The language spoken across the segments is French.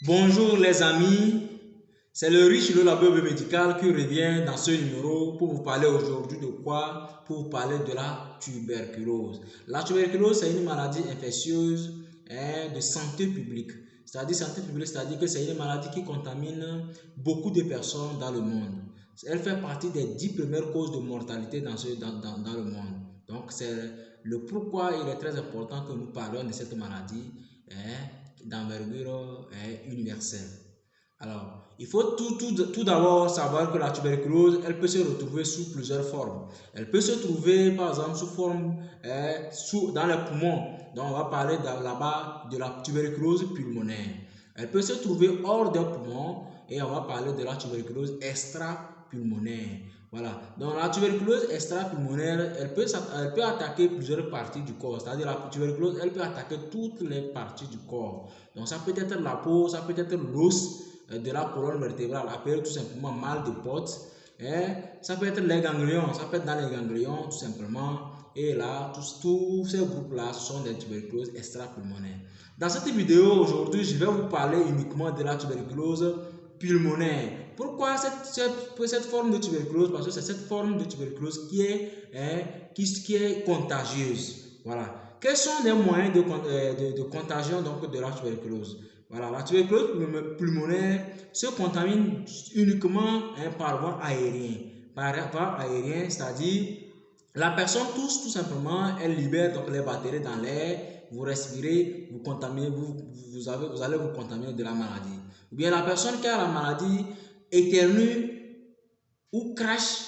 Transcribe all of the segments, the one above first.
Bonjour les amis, c'est le riche le labeur médical qui revient dans ce numéro pour vous parler aujourd'hui de quoi? Pour vous parler de la tuberculose. La tuberculose, c'est une maladie infectieuse de santé publique. C'est-à-dire santé publique, c'est-à-dire que c'est une maladie qui contamine beaucoup de personnes dans le monde. Elle fait partie des 10 premières causes de mortalité dans le monde. Donc, c'est le pourquoi il est très important que nous parlions de cette maladie d'envergure universelle. Alors, il faut tout d'abord savoir que la tuberculose, elle peut se retrouver sous plusieurs formes. Elle peut se trouver, par exemple, sous forme dans les poumons. Donc, on va parler là-bas de la tuberculose pulmonaire. Elle peut se trouver hors des poumons et on va parler de la tuberculose extra-pulmonaire. Voilà. Donc, la tuberculose extra-pulmonaire, elle peut attaquer plusieurs parties du corps. C'est-à-dire, la tuberculose, elle peut attaquer toutes les parties du corps. Donc, ça peut être la peau, ça peut être l'os de la colonne vertébrale, appelé tout simplement mal de Pott. Ça peut être les ganglions, ça peut être dans les ganglions tout simplement. Et là, tous ces groupes-là sont des tuberculoses extra-pulmonaires. Dans cette vidéo aujourd'hui, je vais vous parler uniquement de la tuberculose pulmonaire. Pourquoi cette forme de tuberculose? Parce que c'est cette forme de tuberculose qui est contagieuse. Voilà. Quels sont les moyens de contagion donc, de la tuberculose? Voilà, la tuberculose pulmonaire se contamine uniquement par voie aérienne. Par voie aérienne, c'est-à-dire la personne tousse tout simplement, elle libère donc les bactéries dans l'air, vous respirez, vous contaminez, vous allez vous contaminer de la maladie. Ou bien la personne qui a la maladie éternue ou crache,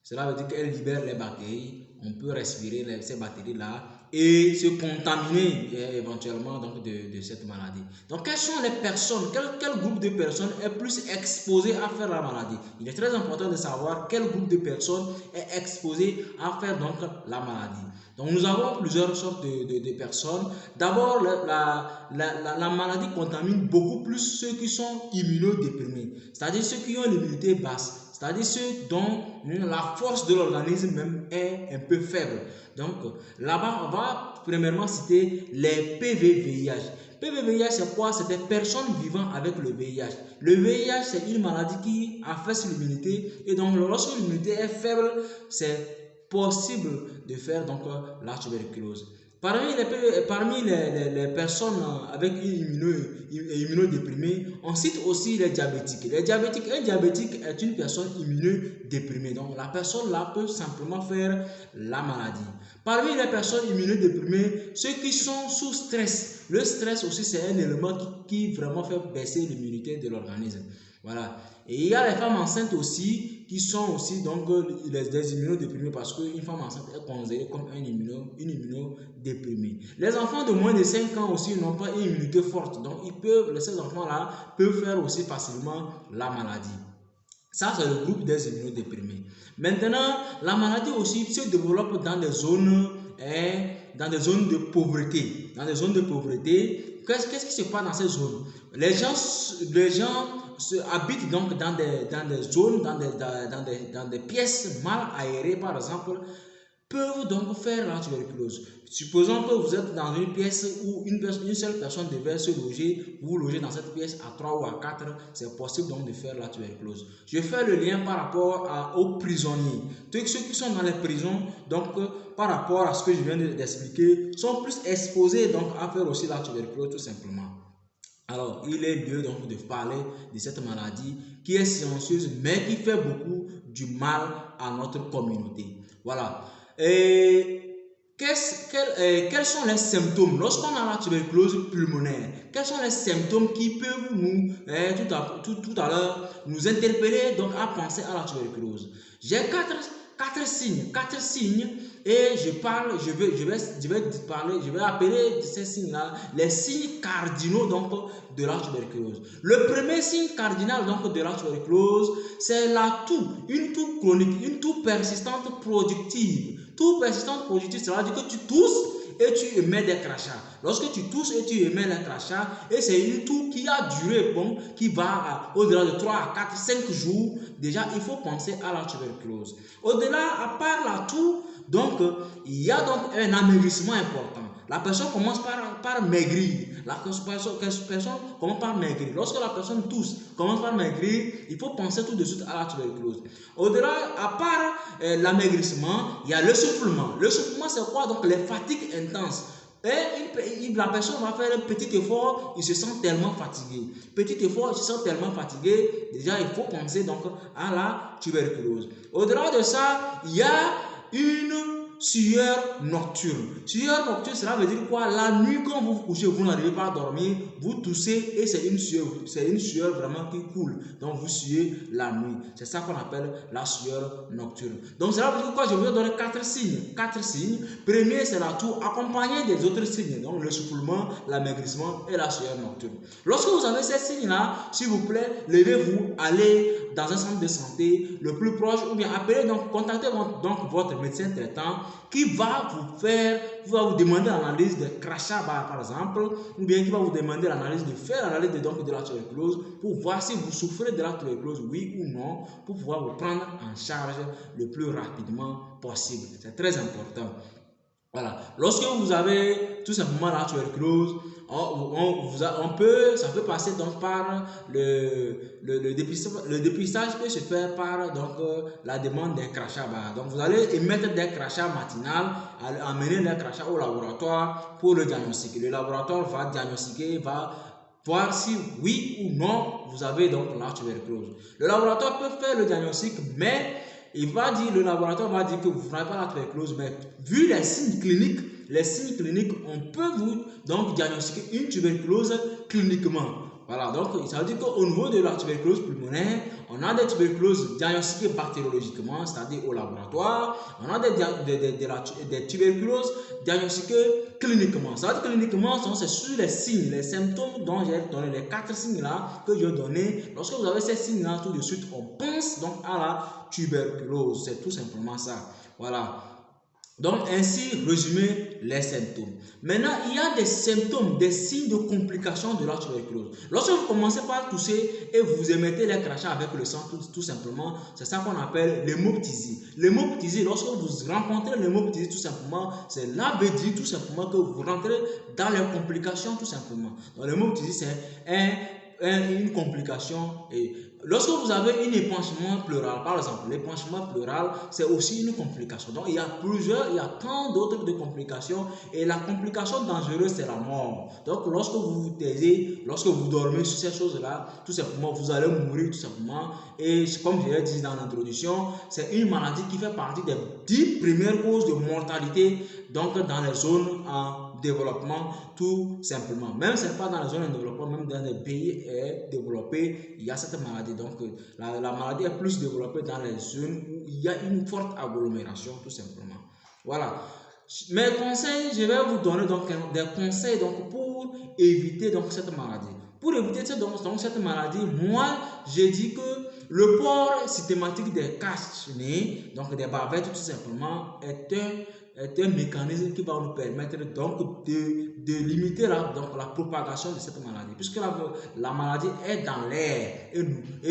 cela veut dire qu'elle libère les bactéries, on peut respirer ces bactéries-là et se contaminer éventuellement donc, de cette maladie. Donc, quelles sont les personnes, quel groupe de personnes est plus exposé à faire la maladie? Il est très important de savoir quel groupe de personnes est exposé à faire donc la maladie. Donc, nous avons plusieurs sortes de personnes. D'abord, la maladie contamine beaucoup plus ceux qui sont immunodéprimés, c'est-à-dire ceux qui ont l'immunité basse. C'est-à-dire ceux dont la force de l'organisme même est un peu faible. Donc là-bas, on va premièrement citer les PVVIH. PVVIH, c'est quoi? C'est des personnes vivant avec le VIH. Le VIH, c'est une maladie qui affaisse l'immunité. Et donc, lorsque l'immunité est faible, c'est possible de faire donc, la tuberculose. Parmi les personnes avec immunodéprimée, on cite aussi les diabétiques. Un diabétique est une personne immunodéprimée. Donc, la personne là peut simplement faire la maladie. Parmi les personnes immunodéprimées, ceux qui sont sous stress. Le stress aussi, c'est un élément qui vraiment fait baisser l'immunité de l'organisme. Voilà. Et il y a les femmes enceintes aussi qui sont aussi donc des immunodéprimés parce qu'une femme enceinte est considérée comme une immunodéprimée. Les enfants de moins de 5 ans aussi n'ont pas une immunité forte. Donc, ces enfants-là peuvent faire aussi facilement la maladie. Ça, c'est le groupe des immunodéprimés. Maintenant, la maladie aussi se développe dans des zones de pauvreté. Dans des zones de pauvreté, qu'est-ce qui se passe dans ces zones? Les gens habitent donc dans des zones, dans des pièces mal aérées, par exemple, peuvent donc faire la tuberculose. Supposons que vous êtes dans une pièce où une seule personne devait se loger, vous logez dans cette pièce à 3 ou à 4, c'est possible donc de faire la tuberculose. Je fais le lien par rapport aux prisonniers. Tous ceux qui sont dans les prisons, donc par rapport à ce que je viens d'expliquer, sont plus exposés donc à faire aussi la tuberculose tout simplement. Alors, il est lieu donc de parler de cette maladie qui est silencieuse mais qui fait beaucoup du mal à notre communauté. Voilà. Et quels sont les symptômes lorsqu'on a la tuberculose pulmonaire? Quels sont les symptômes qui peuvent nous, tout à l'heure, nous interpeller donc à penser à la tuberculose? J'ai quatre signes et je vais appeler ces signes-là les signes cardinaux donc de la tuberculose. Le premier signe cardinal donc de la tuberculose, c'est la toux, une toux chronique, une toux persistante productive. Toux persistante productive, c'est-à-dire que tu tousses et tu émets des crachats. Lorsque tu tousses et tu émets les crachats, et c'est une toux qui a duré, qui va au-delà de 3 à 4, 5 jours, déjà il faut penser à la tuberculose. Au-delà, à part la toux, donc il y a donc un amaigrissement important. la personne commence par maigrir. La personne commence par maigrir. Lorsque la personne tousse, commence par maigrir, il faut penser tout de suite à la tuberculose. Au-delà, à part l'amaigrissement, il y a l'essoufflement. L'essoufflement, c'est quoi? Donc les fatigues intenses. Et la personne va faire un petit effort, il se sent tellement fatigué. Petit effort, il se sent tellement fatigué. Déjà, il faut penser donc à la tuberculose. Au-delà de ça, il y a une sueur nocturne. Sueur nocturne, cela veut dire quoi? La nuit, quand vous vous couchez, vous n'arrivez pas à dormir, vous toussez et c'est une sueur vraiment qui coule. Donc vous suez la nuit. C'est ça qu'on appelle la sueur nocturne. Donc cela veut dire quoi? Je vais vous donner 4 signes. 4 signes. Premier, c'est la toux accompagné des autres signes. Donc l'essoufflement, l'amaigrissement et la sueur nocturne. Lorsque vous avez ces signes-là, s'il vous plaît, levez-vous, allez dans un centre de santé le plus proche ou bien appelez donc, contactez donc votre médecin traitant qui va vous demander l'analyse de crachat par exemple, ou bien qui va vous demander l'analyse de la tuberculose pour voir si vous souffrez de la tuberculose, oui ou non, pour pouvoir vous prendre en charge le plus rapidement possible. C'est très important. Voilà. Lorsque vous avez tout simplement la tuberculose, ça peut passer donc par le dépistage peut se faire par donc la demande d'un crachat. Donc vous allez émettre des crachats matinales, amener des crachats au laboratoire pour le diagnostic. Le laboratoire va diagnostiquer, va voir si oui ou non vous avez donc la tuberculose. Le laboratoire peut faire le diagnostic, mais le laboratoire va dire que vous n'avez pas la tuberculose, mais vu les signes cliniques, on peut vous donc diagnostiquer une tuberculose cliniquement. Voilà, donc ça veut dire qu'au niveau de la tuberculose pulmonaire, on a des tuberculoses diagnostiquées bactériologiquement, c'est-à-dire au laboratoire. On a des tuberculoses diagnostiquées cliniquement. C'est-à-dire cliniquement, c'est sur les signes, les symptômes dont j'ai donné, les 4 signes-là que j'ai donné. Lorsque vous avez ces signes-là, tout de suite, on pense donc à la tuberculose. C'est tout simplement ça. Voilà. Donc, ainsi, résumer les symptômes. Maintenant, il y a des symptômes, des signes de complications de la tuberculose. Lorsque vous commencez par tousser et vous émettez les crachats avec le sang, tout simplement, c'est ça qu'on appelle l'hémoptysie. L'hémoptysie, lorsque vous rencontrez l'hémoptysie, tout simplement, cela veut dire tout simplement que vous rentrez dans les complications, tout simplement. Donc, l'hémoptysie, c'est une complication. Et lorsque vous avez un épanchement pleural, par exemple, l'épanchement pleural, c'est aussi une complication. Donc, il y a tant d'autres de complications. Et la complication dangereuse, c'est la mort. Donc, lorsque vous vous taisez, lorsque vous dormez sur ces choses-là, tout simplement, vous allez mourir, tout simplement. Et comme je l'ai dit dans l'introduction, c'est une maladie qui fait partie des 10 premières causes de mortalité, donc dans les zones en développement, tout simplement. Même si ce n'est pas dans les zones en développement, même dans les pays développés, il y a cette maladie. Donc, la maladie est plus développée dans les zones où il y a une forte agglomération, tout simplement. Voilà. Mes conseils, je vais vous donner donc des conseils donc, pour éviter donc, cette maladie. Pour éviter cette maladie, moi, j'ai dit que le port systématique des cache-nez, donc des bavettes, tout simplement, est un mécanisme qui va nous permettre donc de limiter la propagation de cette maladie. Puisque la maladie est dans l'air et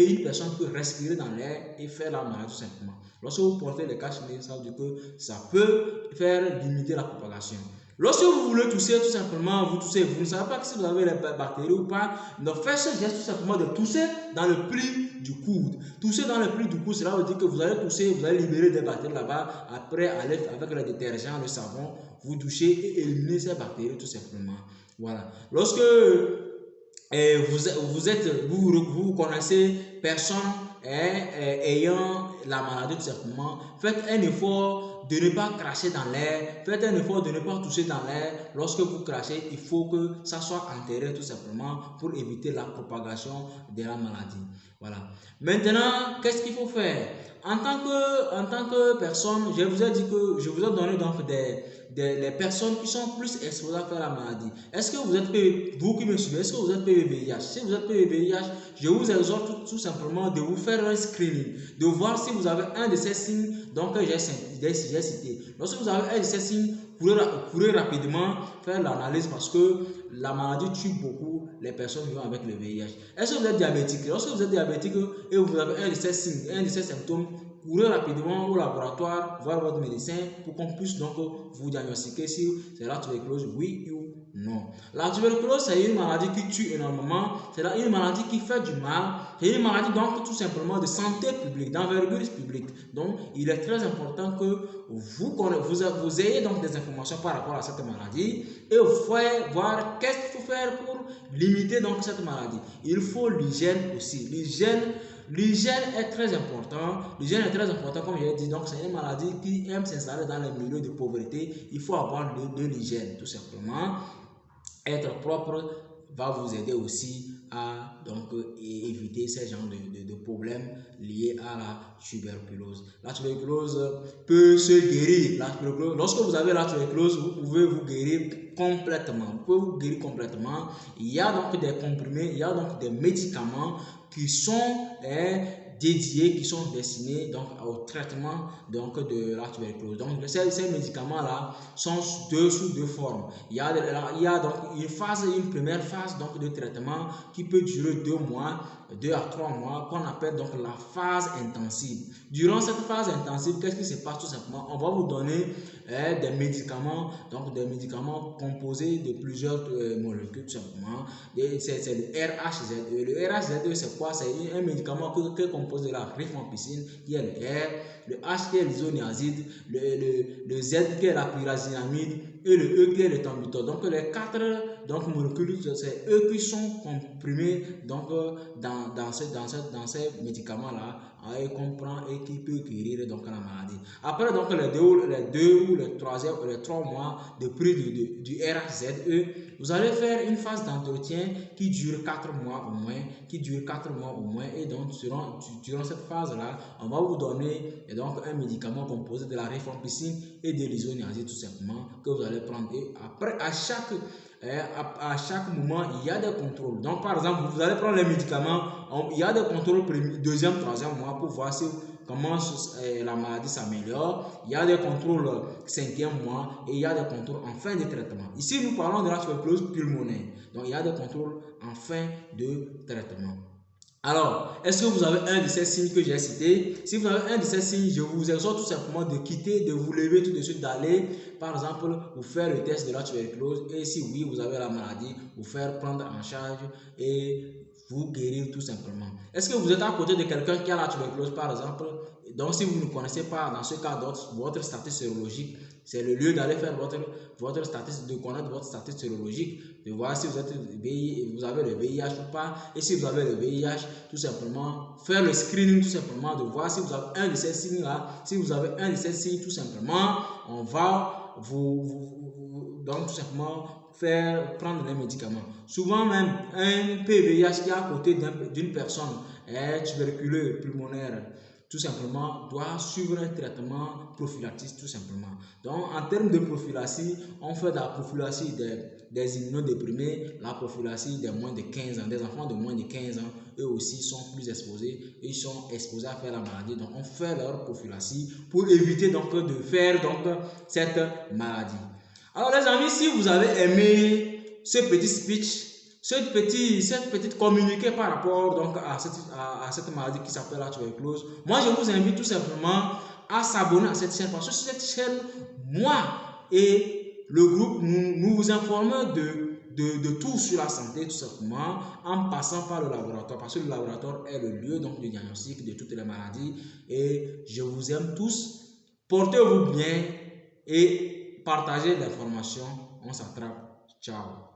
une personne peut respirer dans l'air et faire la maladie tout simplement. Lorsque vous portez les cache-nez, ça veut dire que ça peut faire limiter la propagation. Lorsque vous voulez tousser, tout simplement, vous toussez, vous ne savez pas si vous avez les bactéries ou pas, donc faites ce geste tout simplement de tousser dans le pli du coude. Tousser dans le pli du coude, cela veut dire que vous allez tousser, vous allez libérer des bactéries là-bas. Après, avec le détergent, le savon, vous douchez et éliminez ces bactéries tout simplement. Voilà. Lorsque vous connaissez personne ayant la maladie tout simplement, faites un effort de ne pas cracher dans l'air, faites un effort de ne pas toucher dans l'air. Lorsque vous crachez, il faut que ça soit enterré tout simplement pour éviter la propagation de la maladie. Voilà. Maintenant, qu'est-ce qu'il faut faire? En tant que personne, je vous ai dit que je vous ai donné donc des personnes qui sont plus exposées à faire la maladie. Est-ce que vous êtes vous qui me suivez, est-ce que vous êtes PVVIH? Si vous êtes PVVIH, je vous exhorte tout simplement de vous faire un screening, de voir si vous avez un de ces signes donc j'ai cité. Lorsque vous avez un de ces signes, courez rapidement faire l'analyse parce que la maladie tue beaucoup les personnes vivant avec le VIH. Est-ce que vous êtes diabétique? Lorsque vous êtes diabétique et vous avez un de ces signes, un de ces symptômes, courez rapidement au laboratoire, voir votre médecin pour qu'on puisse donc vous diagnostiquer si c'est la tuberculose, oui ou non. La tuberculose, c'est une maladie qui tue énormément, c'est une maladie qui fait du mal, c'est une maladie donc tout simplement de santé publique, d'envergure publique. Donc, il est très important que vous ayez donc des informations par rapport à cette maladie et vous pouvez voir qu'est-ce qu'il faut faire pour limiter donc cette maladie. Il faut l'hygiène aussi. L'hygiène est très important. L'hygiène est très important, comme je l'ai dit. Donc, c'est une maladie qui aime s'installer dans les milieux de pauvreté. Il faut avoir de l'hygiène, tout simplement. Être propre va vous aider aussi à donc éviter ces genres de problèmes liés à la tuberculose. La tuberculose peut se guérir. Lorsque vous avez la tuberculose, vous pouvez vous guérir complètement. Vous pouvez vous guérir complètement. Il y a donc des comprimés, il y a donc des médicaments qui sont dédiés, qui sont destinés donc au traitement donc de la tuberculose. Donc ces médicaments-là sont sous deux formes. Il y a donc une première phase donc de traitement qui peut durer 2 mois, 2 à 3 mois, qu'on appelle donc la phase intensive. Durant cette phase intensive, qu'est-ce qui se passe tout simplement? On va vous donner des médicaments, donc des médicaments composés de plusieurs molécules tout simplement. C'est le RHZE. Le RHZE, c'est quoi? C'est un médicament qui est composé de la rifampicine, qui est le R, le H qui est l'isoniazide, le Z qui est la pyrazinamide et le E qui est le thambutol. Donc les 4 molécules, c'est eux qui sont comprimés donc, dans ces médicaments-là et qu'on prend et qui peut guérir donc la maladie. Après donc les 2 ou les 3 mois de prise du RHZE, vous allez faire une phase d'entretien qui dure 4 mois au moins, et donc durant cette phase-là, on va vous donner donc un médicament composé de la rifampicine et de l'isoniazide tout simplement que vous allez prendre. Et après, à chaque moment, il y a des contrôles. Donc, par exemple, vous allez prendre les médicaments, il y a des contrôles deuxième, troisième mois pour voir comment la maladie s'améliore. Il y a des contrôles 5e mois et il y a des contrôles en fin de traitement. Ici, nous parlons de la tuberculose pulmonaire. Donc, il y a des contrôles en fin de traitement. Alors, est-ce que vous avez un de ces signes que j'ai cités? Si vous avez un de ces signes, je vous exhorte tout simplement de quitter, de vous lever tout de suite, d'aller, par exemple, vous faire le test de la tuberculose. Et si oui, vous avez la maladie, vous faire prendre en charge et vous guérir tout simplement. Est-ce que vous êtes à côté de quelqu'un qui a la tuberculose, par exemple? Donc, si vous ne connaissez pas, dans ce cas, votre statut sérologique, c'est le lieu d'aller faire votre statut, de connaître votre statut sérologique, de voir si vous avez le VIH ou pas. Et si vous avez le VIH, tout simplement, faire le screening, tout simplement, de voir si vous avez un de ces signes-là. Si vous avez un de ces signes, tout simplement, on va donc tout simplement prendre les médicaments. Souvent même, un PVIH qui est à côté d'une personne tuberculeuse pulmonaire, tout simplement, doit suivre un traitement prophylactique, tout simplement. Donc, en termes de prophylaxie, on fait de la prophylaxie des immunodéprimés, la prophylaxie des moins de 15 ans, des enfants de moins de 15 ans, eux aussi sont plus exposés, ils sont exposés à faire la maladie. Donc, on fait leur prophylaxie pour éviter donc de faire donc cette maladie. Alors, les amis, si vous avez aimé ce petit speech, cette petite communiqué par rapport donc à cette maladie qui s'appelle la tuberculose, moi je vous invite tout simplement à s'abonner à cette chaîne parce que sur cette chaîne, moi et le groupe, nous vous informons de tout sur la santé tout simplement en passant par le laboratoire parce que le laboratoire est le lieu donc de diagnostic de toutes les maladies et je vous aime tous. Portez-vous bien et partagez l'information. On s'attrape. Ciao.